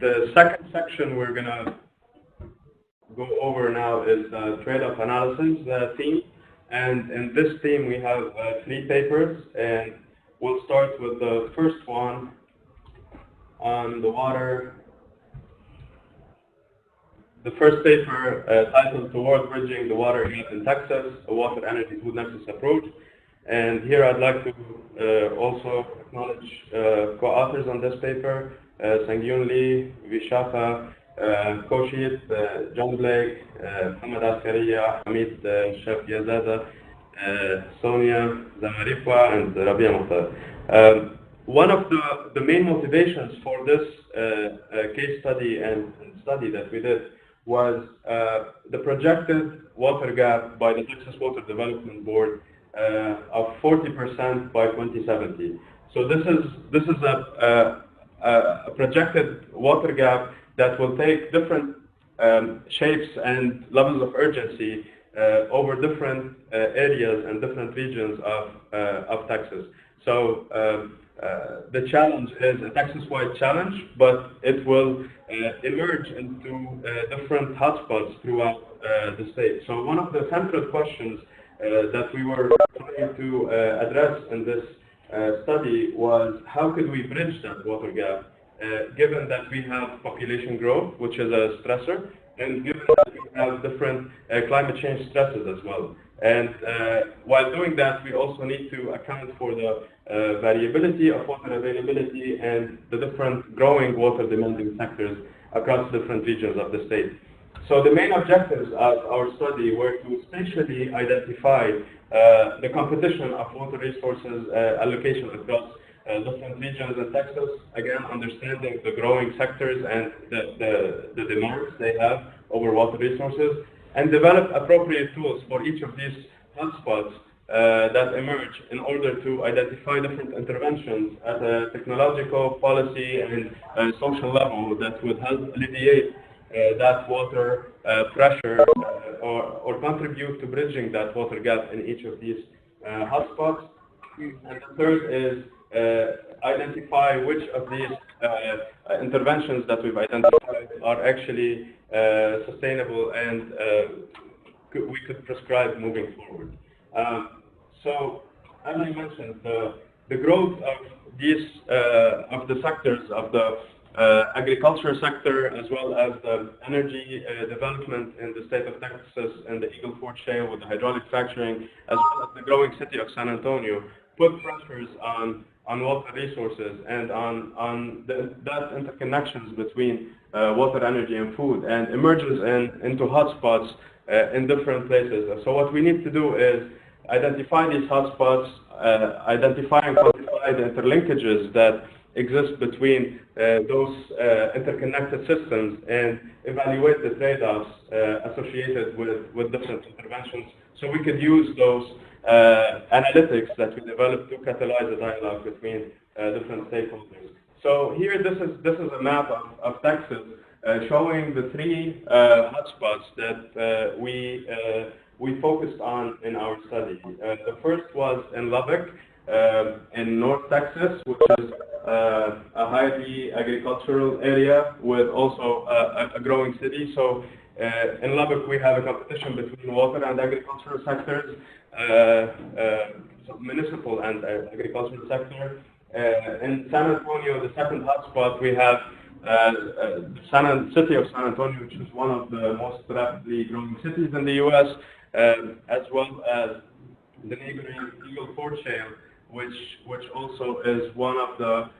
the second section we're going to go over now is the trade-off analysis theme. And in this theme, we have 3 papers, and we'll start with the first one on the water. The first paper titled Toward Bridging the Water Gap in Texas, a Water Energy Food Nexus Approach. And here I'd like to also acknowledge co-authors on this paper, Sang-Yoon Lee, Vishakha, Koshit, John Blake, Mohamed Askariya, Hamid Shafiyazada, Sonia Zamarifwa, and Rabia Mukhtar. One of the main motivations for this case study and study that we did was the projected water gap by the Texas Water Development Board of 40% by 2070. So this is a projected water gap that will take different shapes and levels of urgency over different areas and different regions of Texas. So the challenge is a Texas-wide challenge, but it will emerge into different hotspots throughout the state. So one of the central questions that we were trying to address in this study was how could we bridge that water gap, given that we have population growth, which is a stressor, and given that we have different climate change stresses as well. And while doing that, we also need to account for the variability of water availability and the different growing water demanding sectors across different regions of the state. So the main objectives of our study were to spatially identify the competition of water resources allocation across different regions in Texas, again understanding the growing sectors and the demands they have over water resources, and develop appropriate tools for each of these hotspots that emerge in order to identify different interventions at a technological, policy, and social level that would help alleviate that water pressure or contribute to bridging that water gap in each of these hotspots. And the third is identify which of these interventions that we've identified are actually sustainable and we could prescribe moving forward. So, as I mentioned, the growth of these of the sectors of the agriculture sector, as well as the energy development in the state of Texas and the Eagle Ford Shale with the hydraulic fracturing, as well as the growing city of San Antonio, put pressures on water resources and on that interconnections between water, energy, and food, and emerges into hotspots in different places. So what we need to do is identify these hotspots, identify and quantify the interlinkages that exist between those interconnected systems, and evaluate the trade-offs associated with different interventions, so we could use those analytics that we developed to catalyze a dialogue between different stakeholders. So here, this is a map of Texas showing the 3 hotspots that we focused on in our study. The first was in Lubbock, in North Texas, which is a highly agricultural area with also a growing city. So in Lubbock, we have a competition between water and agricultural sectors, so municipal and agricultural sector. In San Antonio, the second hotspot, we have the city of San Antonio, which is one of the most rapidly growing cities in the U.S., as well as the neighboring Eagle Ford Shale, which also is one of the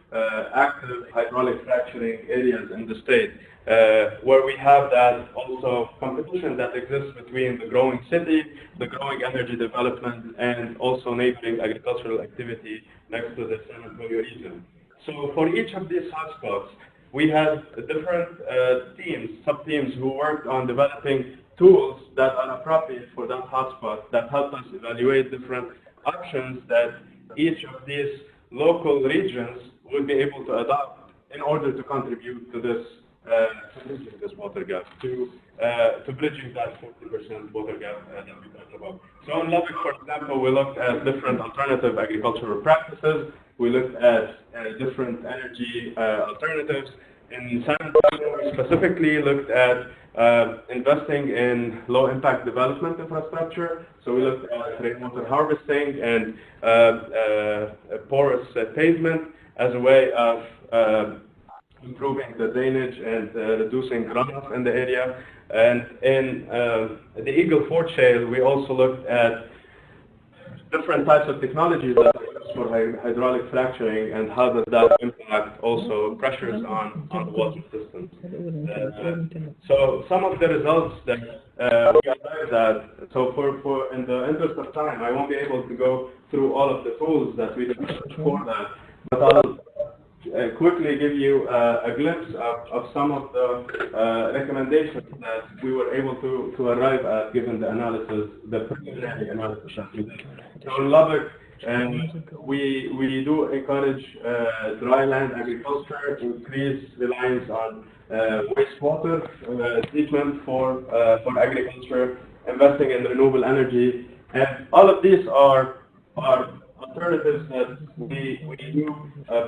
active hydraulic fracturing areas in the state, where we have that also competition that exists between the growing city, the growing energy development, and also neighboring agricultural activity next to the San Antonio region. So for each of these hotspots, we had different teams, sub-teams, who worked on developing tools that are appropriate for that hotspot, that help us evaluate different options that each of these local regions would be able to adopt in order to contribute to this bridging this water gap, to bridging that 40% water gap that we talked about. So in Lubbock, for example, we looked at different alternative agricultural practices. We looked at different energy alternatives. In San Antonio, we specifically looked at investing in low-impact development infrastructure. So we looked at rainwater harvesting and porous pavement as a way of improving the drainage and reducing runoff in the area. And in the Eagle Ford Shale, we also looked at different types of technologies that are used for hydraulic fracturing and how does that impact also pressures on the water system. So some of the results that we arrived at, so for in the interest of time, I won't be able to go through all of the tools that we developed for that, but I'll quickly give you a glimpse of some of the recommendations that we were able to arrive at given the analysis, the preliminary analysis that we did. So in Lubbock, we do encourage dry land agriculture, increase reliance on wastewater treatment for agriculture, investing in renewable energy, and all of these are alternatives that we do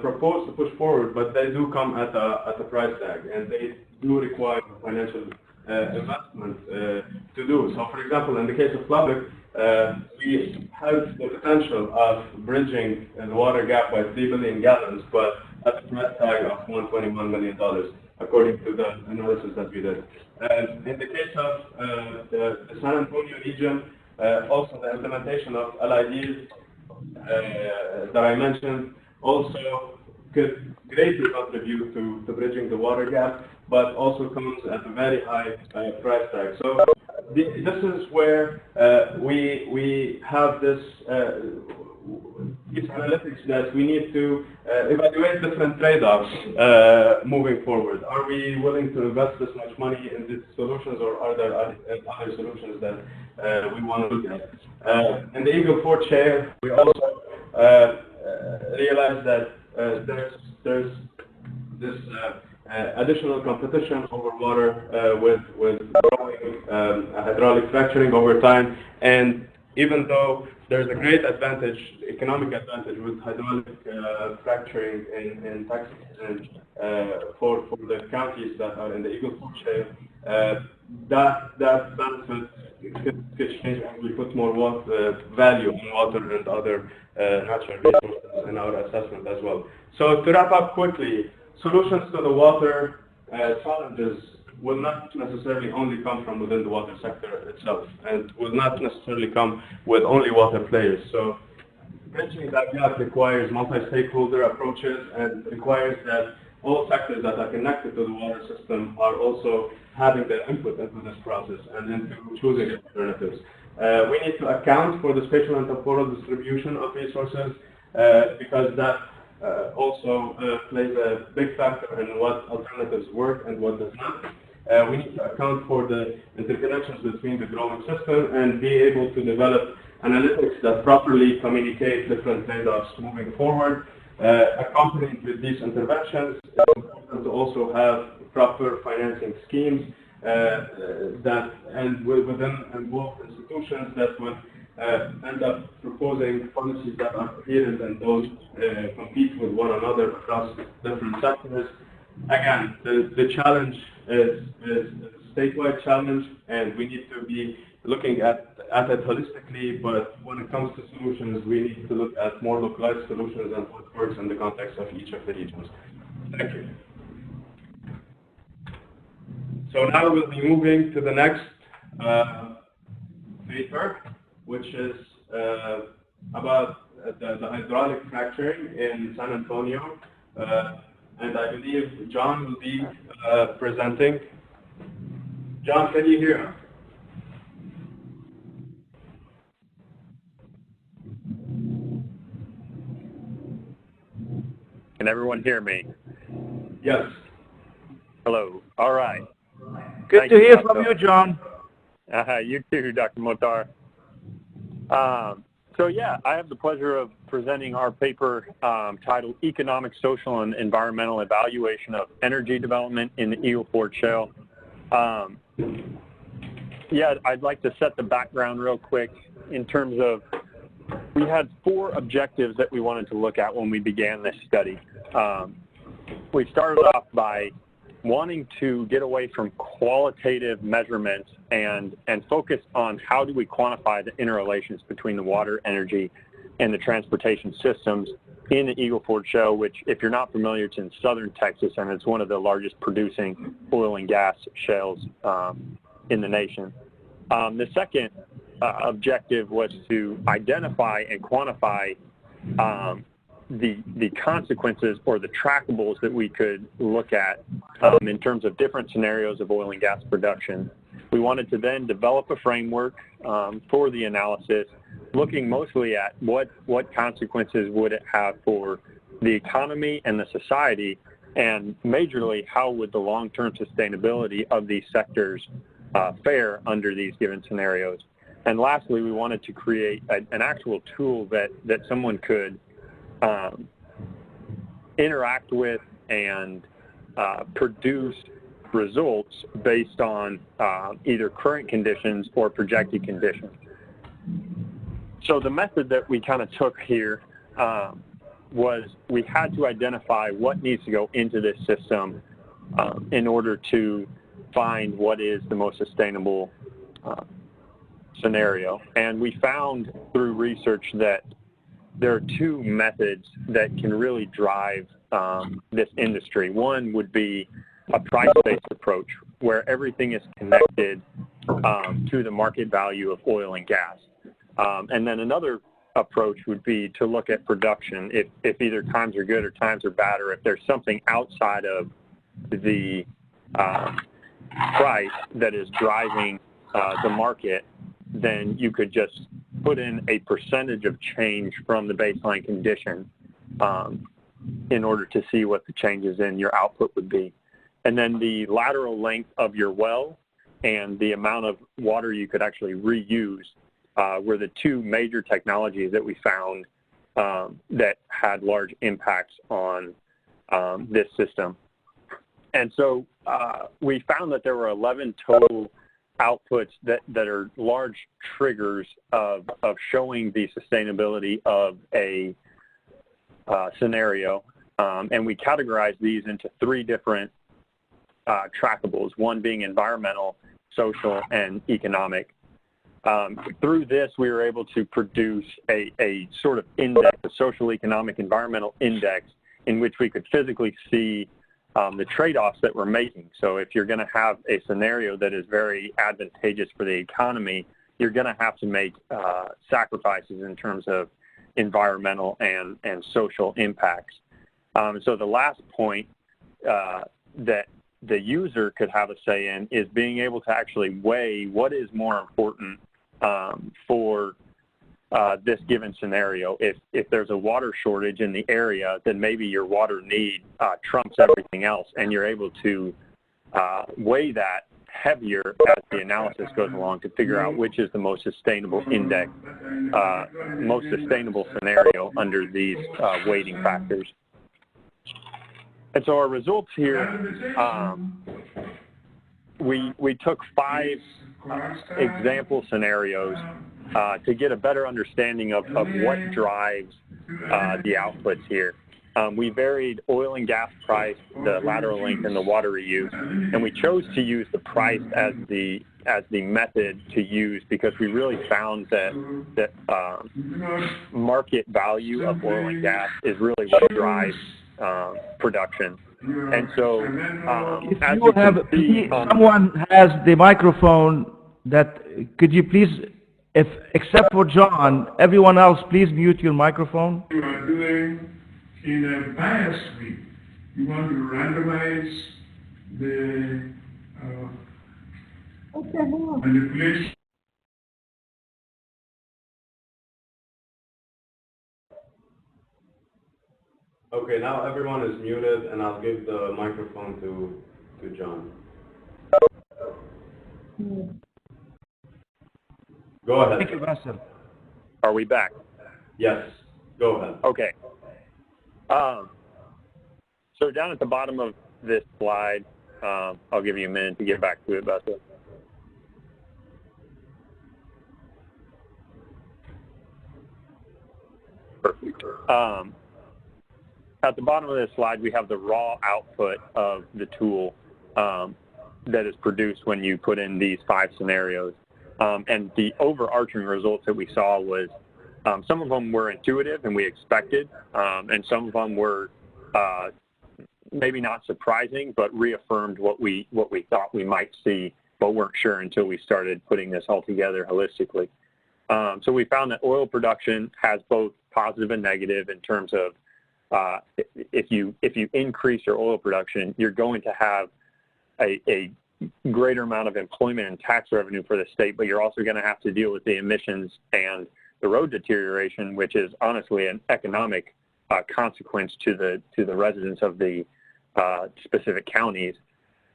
propose to push forward, but they do come at a price tag, and they do require financial investment to do. So, for example, in the case of Lubbock, we have the potential of bridging the water gap by 3 billion gallons, but at a price tag of $121 million, according to the analysis that we did. In the case of the San Antonio region, also the implementation of LIDs that I mentioned also could greatly contribute to bridging the water gap, but also comes at a very high price tag. So this is where we have this these analytics that we need to evaluate different trade-offs moving forward. Are we willing to invest this much money in these solutions, or are there other solutions that we want to look at? In the Eagle Ford Shale, we also realized that there's this additional competition over water with growing hydraulic fracturing over time, and even though there's a great advantage, economic advantage with hydraulic fracturing in Texas and for the counties that are in the Eagle Ford Shale, that benefit could change as we put more value on water and other natural resources in our assessment as well. So to wrap up quickly, solutions to the water challenges will not necessarily only come from within the water sector itself, and will not necessarily come with only water players. So bridging that gap requires multi-stakeholder approaches and requires that all sectors that are connected to the water system are also having their input into this process and into choosing alternatives. We need to account for the spatial and temporal distribution of resources because that also plays a big factor in what alternatives work and what does not. We need to account for the interconnections between the growing system and be able to develop analytics that properly communicate different trade-offs moving forward. Accompanied with these interventions, it's important to also have proper financing schemes within involved institutions that would end up proposing policies that are coherent and don't compete with one another across different sectors. Again, the challenge is a statewide challenge, and we need to be looking at it holistically, but when it comes to solutions, we need to look at more localized solutions and what works in the context of each of the regions. Thank you. So now we'll be moving to the next paper, which is about the hydraulic fracturing in San Antonio. And I believe John will be presenting. John, can you hear us? Can everyone hear me? Yes. Hello. All right. Good to hear from you, John. You too, Dr. Motar. So yeah, I have the pleasure of presenting our paper titled Economic, Social, and Environmental Evaluation of Energy Development in the Eagle Ford Shale. Yeah, I'd like to set the background real quick in terms of we had 4 objectives that we wanted to look at when we began this study. We started off by wanting to get away from qualitative measurements and focus on how do we quantify the interrelations between the water, energy, and the transportation systems in the Eagle Ford Shale, which, if you're not familiar, it's in southern Texas, and it's one of the largest producing oil and gas shales in the nation. The second objective was to identify and quantify the consequences or the trackables that we could look at in terms of different scenarios of oil and gas production. We wanted to then develop a framework for the analysis, looking mostly at what consequences would it have for the economy and the society, and majorly how would the long-term sustainability of these sectors fare under these given scenarios. And lastly, we wanted to create an actual tool that someone could interact with and produce results based on either current conditions or projected conditions. So the method that we kind of took here was we had to identify what needs to go into this system in order to find what is the most sustainable scenario. And we found through research that there are two methods that can really drive this industry. One would be a price-based approach, where everything is connected to the market value of oil and gas. And then another approach would be to look at production. If either times are good or times are bad, or if there's something outside of the price that is driving the market, then you could just put in a percentage of change from the baseline condition in order to see what the changes in your output would be. And then the lateral length of your well and the amount of water you could actually reuse were the two major technologies that we found that had large impacts on this system. And so we found that there were 11 total outputs that are large triggers of showing the sustainability of a scenario. And we categorized these into three different trackables, one being environmental, social, and economic. Through this, we were able to produce a sort of index, a social, economic, environmental index, in which we could physically see the trade-offs that we're making. So if you're going to have a scenario that is very advantageous for the economy, you're going to have to make sacrifices in terms of environmental and social impacts. So the last point that the user could have a say in is being able to actually weigh what is more important for this given scenario. If there's a water shortage in the area, then maybe your water need trumps everything else, and you're able to weigh that heavier as the analysis goes along to figure out which is the most sustainable index, most sustainable scenario under these weighting factors. And so our results here, we took 5 example scenarios to get a better understanding of what drives the outputs here. We varied oil and gas price, the lateral length, and the water reuse, and we chose to use the price as the method to use because we really found that market value of oil and gas is really what drives production. And so, if you have, someone has the microphone, that could you please, if except for John, everyone else, please mute your microphone. You are doing in a bias way. You want to randomize the manipulation. Okay, now everyone is muted, and I'll give the microphone to John. Go ahead. Thank you, Basil. are we back? Yes, go ahead. Okay. So down at the bottom of this slide, I'll give you a minute to get back to it, Basil. Perfect. At the bottom of this slide, we have the raw output of the tool. that is produced when you put in these 5 scenarios. And the overarching results that we saw was some of them were intuitive and we expected, and some of them were maybe not surprising, but reaffirmed what we thought we might see, but weren't sure until we started putting this all together holistically. So we found that oil production has both positive and negative in terms of if you increase your oil production, you're going to have a greater amount of employment and tax revenue for the state, but you're also going to have to deal with the emissions and the road deterioration, which is honestly an economic consequence to the residents of the specific counties.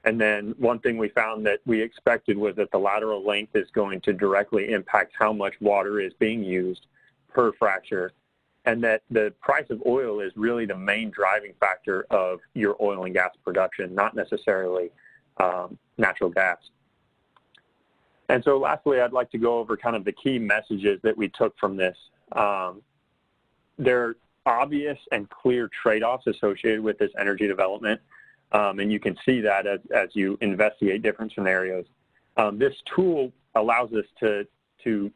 And then one thing we found that we expected was that the lateral length is going to directly impact how much water is being used per fracture, and that the price of oil is really the main driving factor of your oil and gas production, not necessarily natural gas. And so lastly, I'd like to go over kind of the key messages that we took from this. There are obvious and clear trade-offs associated with this energy development. And you can see that as you investigate different scenarios. This tool allows us to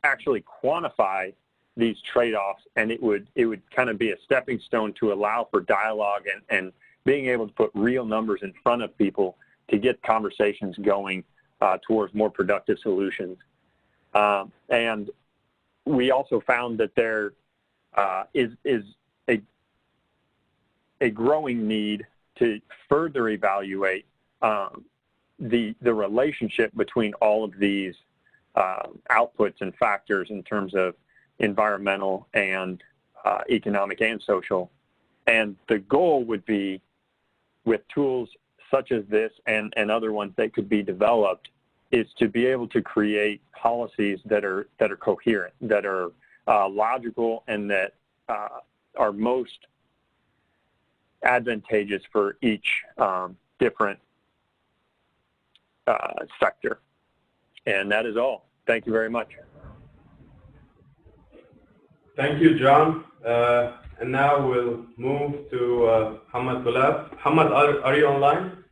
actually quantify these trade-offs, and it would kind of be a stepping stone to allow for dialogue and being able to put real numbers in front of people to get conversations going towards more productive solutions. And we also found that there is a growing need to further evaluate the relationship between all of these outputs and factors in terms of environmental and economic and social. And the goal would be, with tools such as this and other ones that could be developed, is to be able to create policies that are coherent, that are logical, and that are most advantageous for each different sector. And that is all. Thank you very much. Thank you, John. And now we'll move to Hamad Gulab. Hamad, are you online?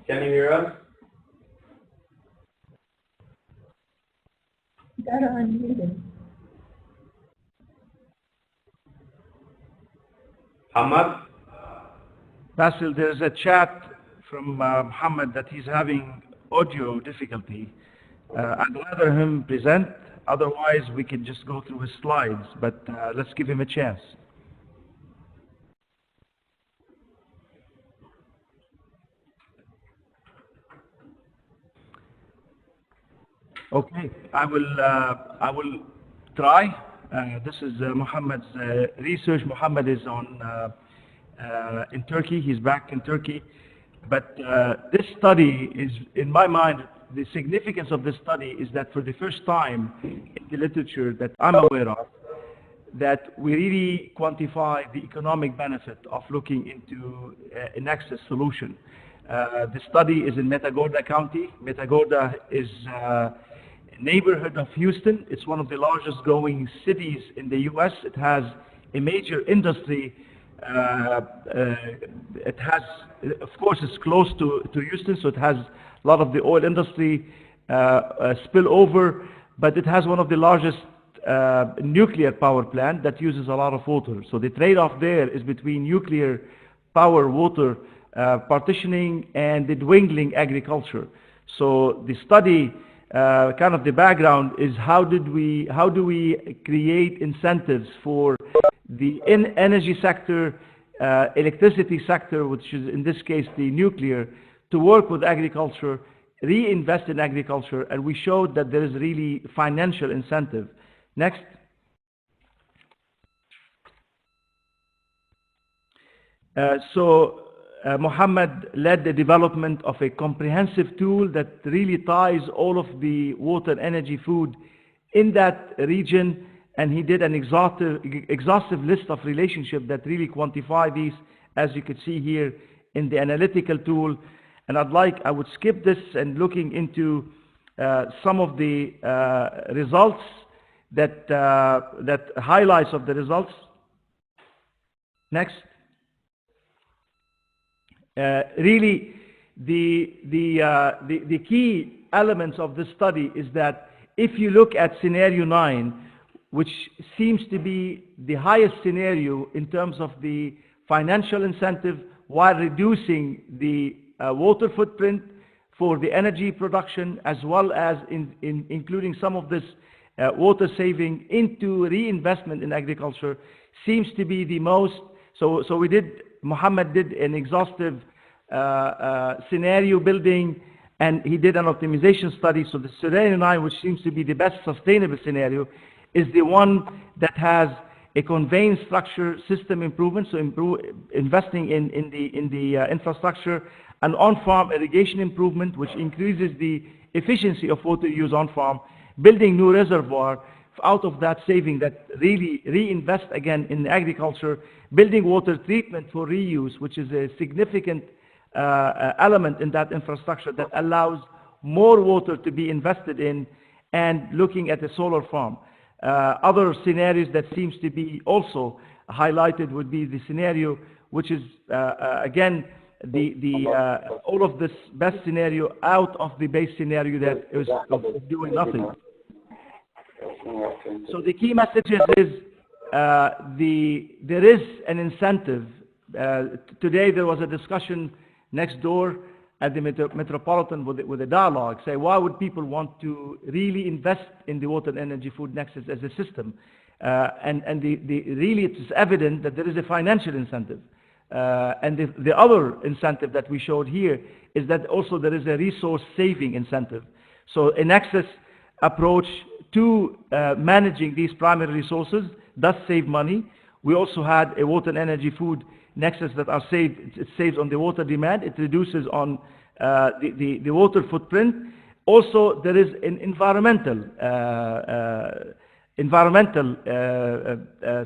Can you hear us? Got unmuted. Hamad? Basil, there's a chat from Muhammad that he's having audio difficulty. I'd rather him present, otherwise we can just go through his slides, but let's give him a chance. Okay, I will try. This is Muhammad's research. Muhammad is in Turkey. He's back in Turkey. But this study is, in my mind, the significance of this study is that for the first time in the literature that I'm aware of, that we really quantify the economic benefit of looking into a Nexus solution. The study is in Matagorda County. Matagorda is a neighborhood of Houston. It's one of the largest growing cities in the U.S. It has a major industry. It has, of course, it's close to Houston, so it has a lot of the oil industry spill over, but it has one of the largest nuclear power plant that uses a lot of water. So the trade-off there is between nuclear power, water partitioning, and the dwindling agriculture. So the study, kind of the background is how do we create incentives for the energy sector, electricity sector, which is in this case the nuclear, to work with agriculture, reinvest in agriculture, and we showed that there is really financial incentive. Next. Muhammad led the development of a comprehensive tool that really ties all of the water, energy, food in that region, and he did an exhaustive list of relationships that really quantify these, as you can see here in the analytical tool. And I would skip this and looking into some of the results that highlights of the results. Next. Really, the key elements of this study is that if you look at scenario 9, which seems to be the highest scenario in terms of the financial incentive while reducing the water footprint for the energy production, as well as including some of this water saving into reinvestment in agriculture, seems to be the most. So Mohammed did an exhaustive scenario building, and he did an optimization study. So the scenario 9, which seems to be the best sustainable scenario, is the one that has a conveyance structure system improvement, so investing in the infrastructure, and on-farm irrigation improvement, which increases the efficiency of water use on-farm, building new reservoir out of that saving that really reinvest again in agriculture, building water treatment for reuse, which is a significant element in that infrastructure that allows more water to be invested in, and looking at a solar farm. Other scenarios that seems to be also highlighted would be the scenario, which is again all of this best scenario out of the base scenario that is doing nothing. So the key message is there is an incentive. Today there was a discussion next door at the Metropolitan with a dialogue, say why would people want to really invest in the water and energy food nexus as a system? And really it's evident that there is a financial incentive. And the other incentive that we showed here is that also there is a resource saving incentive. So a nexus approach to managing these primary resources does save money. We also had a water and energy food nexus that are saved. It saves on the water demand. It reduces on the water footprint. Also, there is an environmental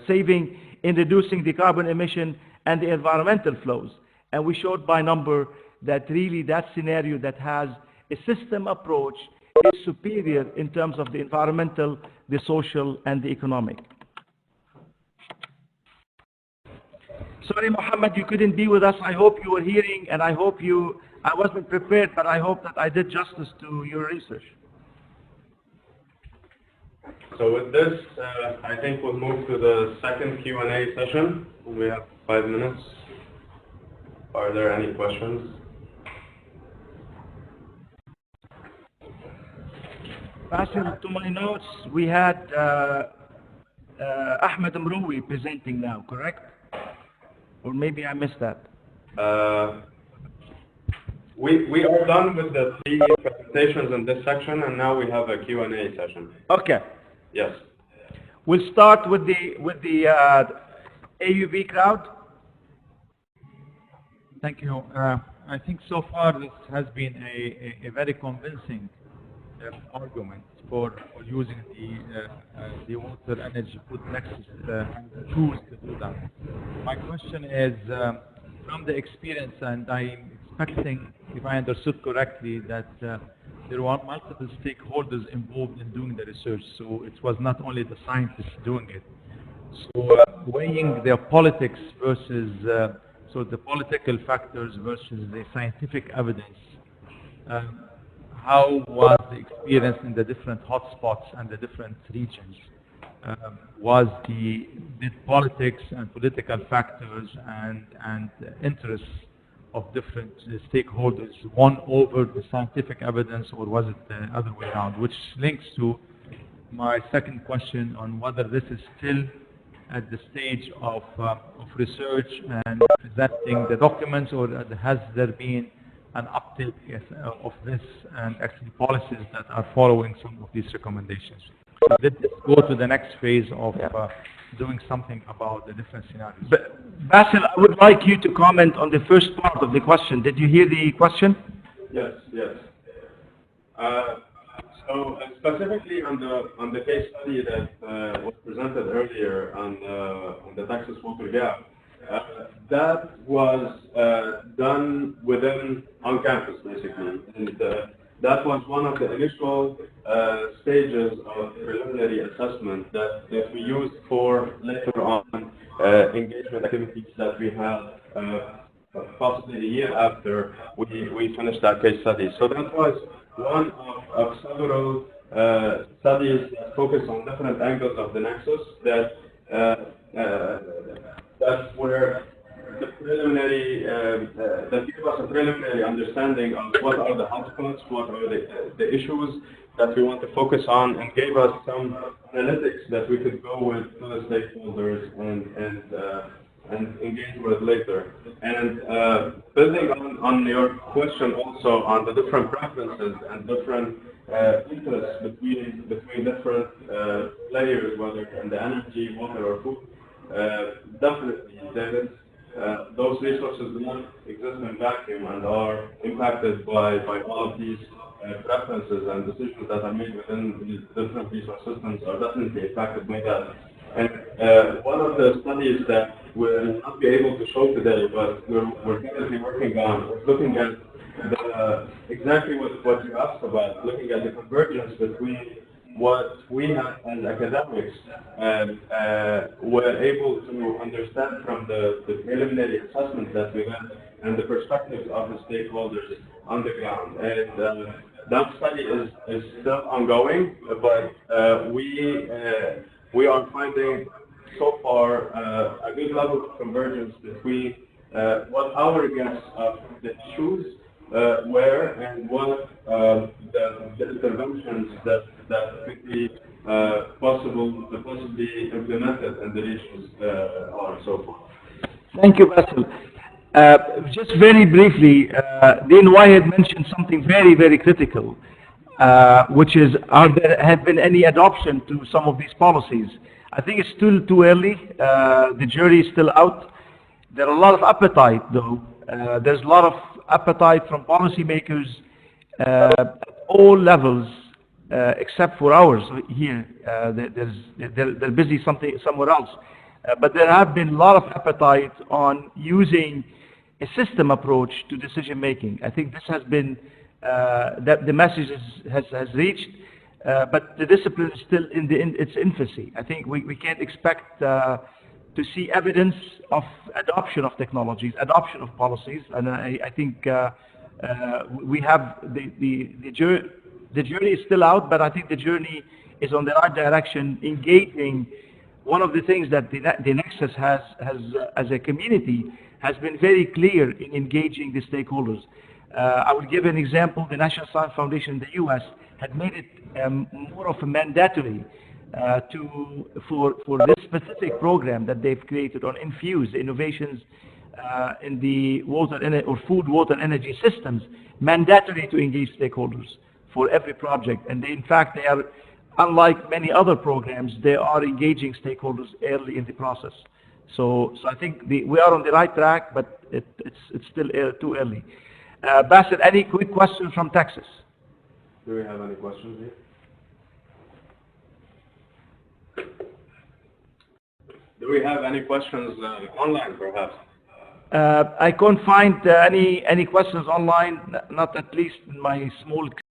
saving in reducing the carbon emission and the environmental flows. And we showed by number that really that scenario that has a system approach is superior in terms of the environmental, the social, and the economic. Sorry, Mohammed, you couldn't be with us. I hope you were hearing, and I wasn't prepared, but I hope that I did justice to your research. So with this, I think we'll move to the second Q&A session. We have 5 minutes. Are there any questions? Basil, to my notes, we had Ahmed Mroui presenting now, correct? Or maybe I missed that. We are done with the 3 presentations in this section, and now we have a Q&A session. Okay. Yes. We'll start with the AUB crowd. Thank you. I think so far this has been a very convincing argument for using the water energy food nexus tools to do that. My question is, from the experience, and I'm expecting, if I understood correctly, that there were multiple stakeholders involved in doing the research, so it was not only the scientists doing it. So weighing the politics versus, so the political factors versus the scientific evidence, how was the experience in the different hotspots and the different regions? Was the politics and political factors and interests of different stakeholders won over the scientific evidence, or was it the other way around? Which links to my second question on whether this is still at the stage of research and presenting the documents, or has there been an uptake of this and actually policies that are following some of these recommendations? So did this go to the next phase of doing something about the different scenarios? Basil, I would like you to comment on the first part of the question. Did you hear the question? Yes, yes. So specifically on the case study that was presented earlier on the Texas water gap, that was done on campus basically, and that was one of the initial stages of preliminary assessment that we used for later on engagement activities that we had possibly a year after we finished that case study. So that was one of several studies that focus on different angles of the Nexus that were the preliminary, that gave us a preliminary understanding of what are the hotspots, what are the issues that we want to focus on, and gave us some analytics that we could go with to the stakeholders and engage with later. And building on your question also on the different preferences and different interests between different players, whether in the energy, water, or food, definitely there is. Those resources do not exist in vacuum and are impacted by all of these preferences, and decisions that are made within these different resource systems are definitely impacted by that. And one of the studies that we'll not be able to show today, but we're currently working on, is looking at exactly what you asked about, looking at the convergence between what we have as academics were able to understand from the preliminary assessment that we had and the perspectives of the stakeholders on the ground. And that study is still ongoing, but we are finding so far a good level of convergence between what our guess of the issues were and what the interventions that could be possibly implemented in the issues are so far. Thank you, Basil. Just very briefly, Dean White mentioned something very, very critical, which is, have been any adoption to some of these policies? I think it's still too early. The jury is still out. There are a lot of appetite, though. There's a lot of appetite from policymakers at all levels, except for ours here. They're busy somewhere else. But there have been a lot of appetite on using a system approach to decision making. I think this has been, that the message has reached, but the discipline is still in its infancy. I think we can't expect to see evidence of adoption of technologies, adoption of policies, and I think we have the jury is still out, but I think the journey is on the right direction, engaging. One of the things that the Nexus has as a community has been very clear in engaging the stakeholders. I will give an example. The National Science Foundation in the U.S. had made it more of a mandatory for this specific program that they've created on Infuse innovations in the food, water, energy systems, mandatory to engage stakeholders for every project. And in fact, they are, unlike many other programs, they are engaging stakeholders early in the process. So I think we are on the right track, but it's still too early. Bassett, any quick questions from Texas? Do we have any questions here? Do we have any questions online, perhaps? I can't find any questions online, not at least in my small